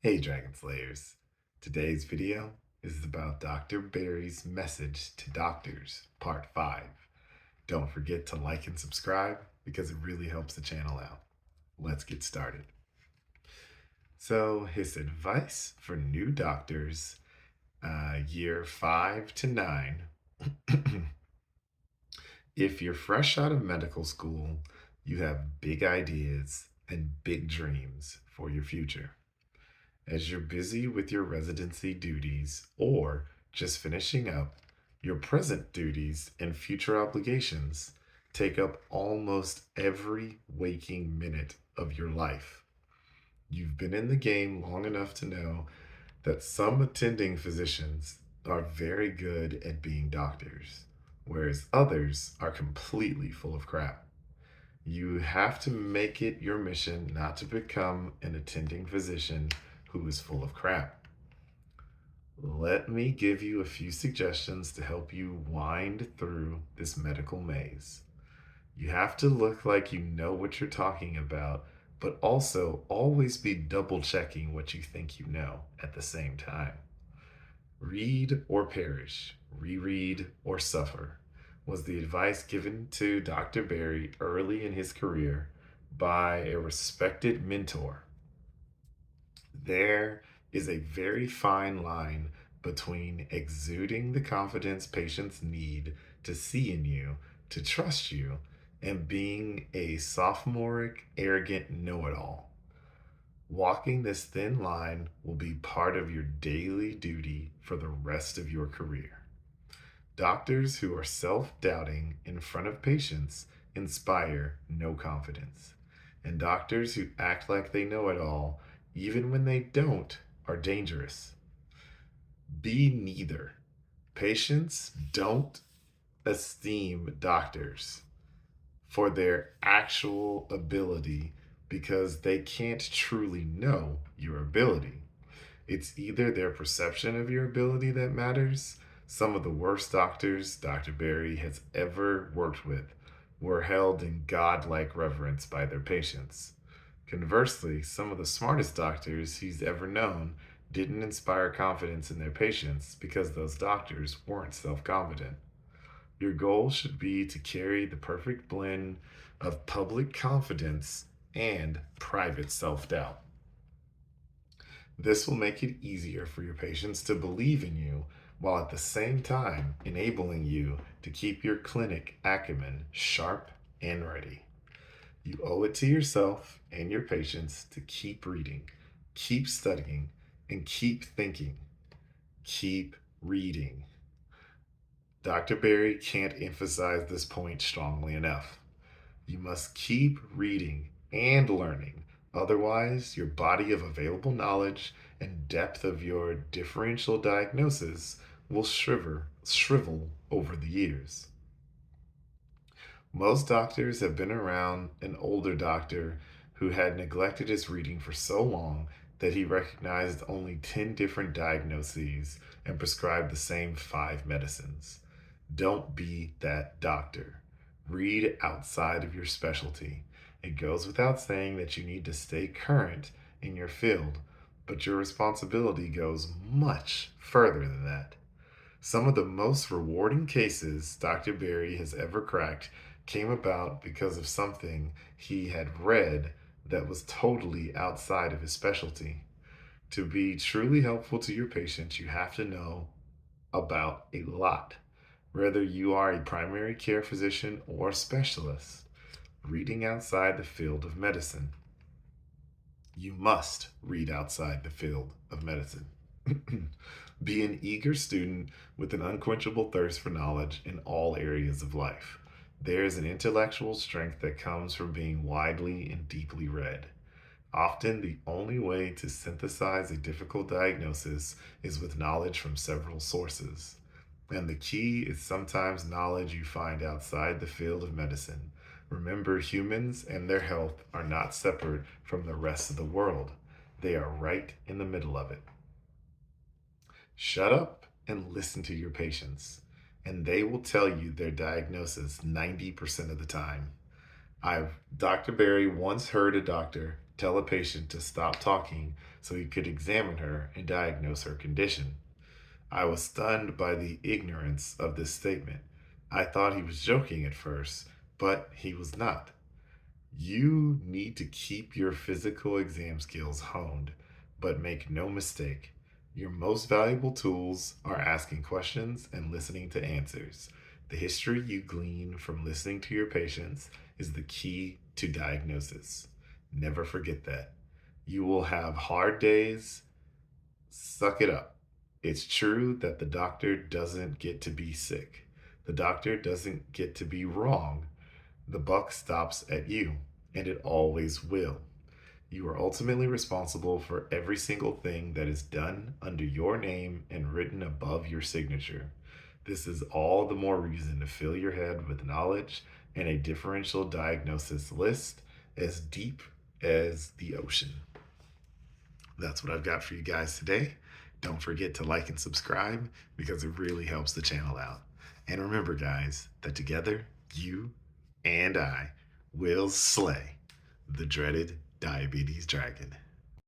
Hey Dragon Slayers. Today's video is about Dr. Barry's message to doctors, part 5. Don't forget to like and subscribe because it really helps the channel out. Let's get started. So, his advice for new doctors, year 5 to 9. If you're fresh out of medical school, you have big ideas and big dreams for your future. As you're busy with your residency duties or just finishing up, your present duties and future obligations take up almost every waking minute of your life. You've been in the game long enough to know that some attending physicians are very good at being doctors, whereas others are completely full of crap. You have to make it your mission not to become an attending physician who is full of crap. Let me give you a few suggestions to help you wind through this medical maze. You have to look like you know what you're talking about, but also always be double checking what you think you know at the same time. Read or perish, reread or suffer, was the advice given to Dr. Barry early in his career by a respected mentor. There is a very fine line between exuding the confidence patients need to see in you, to trust you, and being a sophomoric, arrogant know it all. Walking this thin line will be part of your daily duty for the rest of your career. Doctors who are self doubting in front of patients inspire no confidence. And doctors who act like they know it all, even when they don't, are dangerous. Be neither. Patients don't esteem doctors for their actual ability because they can't truly know your ability. It's either their perception of your ability that matters. Some of the worst doctors Dr. Barry has ever worked with were held in godlike reverence by their patients. Conversely, some of the smartest doctors he's ever known didn't inspire confidence in their patients because those doctors weren't self confident. Your goal should be to carry the perfect blend of public confidence and private self doubt. This will make it easier for your patients to believe in you while at the same time enabling you to keep your clinic acumen sharp and ready. You owe it to yourself and your patients to keep reading, keep studying, and keep thinking. Keep reading. Dr. Barry can't emphasize this point strongly enough. You must keep reading and learning. Otherwise, your body of available knowledge and depth of your differential diagnosis will shrivel over the years. Most doctors have been around an older doctor who had neglected his reading for so long that he recognized only 10 different diagnoses and prescribed the same 5 medicines. Don't be that doctor. Read outside of your specialty. It goes without saying that you need to stay current in your field, but your responsibility goes much further than that. Some of the most rewarding cases Dr. Barry has ever cracked came about because of something he had read that was totally outside of his specialty. To be truly helpful to your patients, you have to know about a lot, whether you are a primary care physician or specialist. Reading outside the field of medicine. You must read outside the field of medicine. Be an eager student with an unquenchable thirst for knowledge in all areas of life. There is an intellectual strength that comes from being widely and deeply read. Often, the only way to synthesize a difficult diagnosis is with knowledge from several sources. And the key is sometimes knowledge you find outside the field of medicine. Remember, humans and their health are not separate from the rest of the world, they are right in the middle of it. Shut up and listen to your patients, and they will tell you their diagnosis 90% of the time. Dr. Barry once heard a doctor tell a patient to stop talking so he could examine her and diagnose her condition. I was stunned by the ignorance of this statement. I thought he was joking at first, but he was not. You need to keep your physical exam skills honed, but make no mistake, your most valuable tools are asking questions and listening to answers. The history you glean from listening to your patients is the key to diagnosis. Never forget that. You will have hard days. Suck it up. It's true that the doctor doesn't get to be sick. The doctor doesn't get to be wrong. The buck stops at you, and it always will. You are ultimately responsible for every single thing that is done under your name and written above your signature. This is all the more reason to fill your head with knowledge and a differential diagnosis list as deep as the ocean. That's what I've got for you guys today. Don't forget to like and subscribe because it really helps the channel out. And remember, guys, that together, you and I will slay the dreaded diabetes dragon.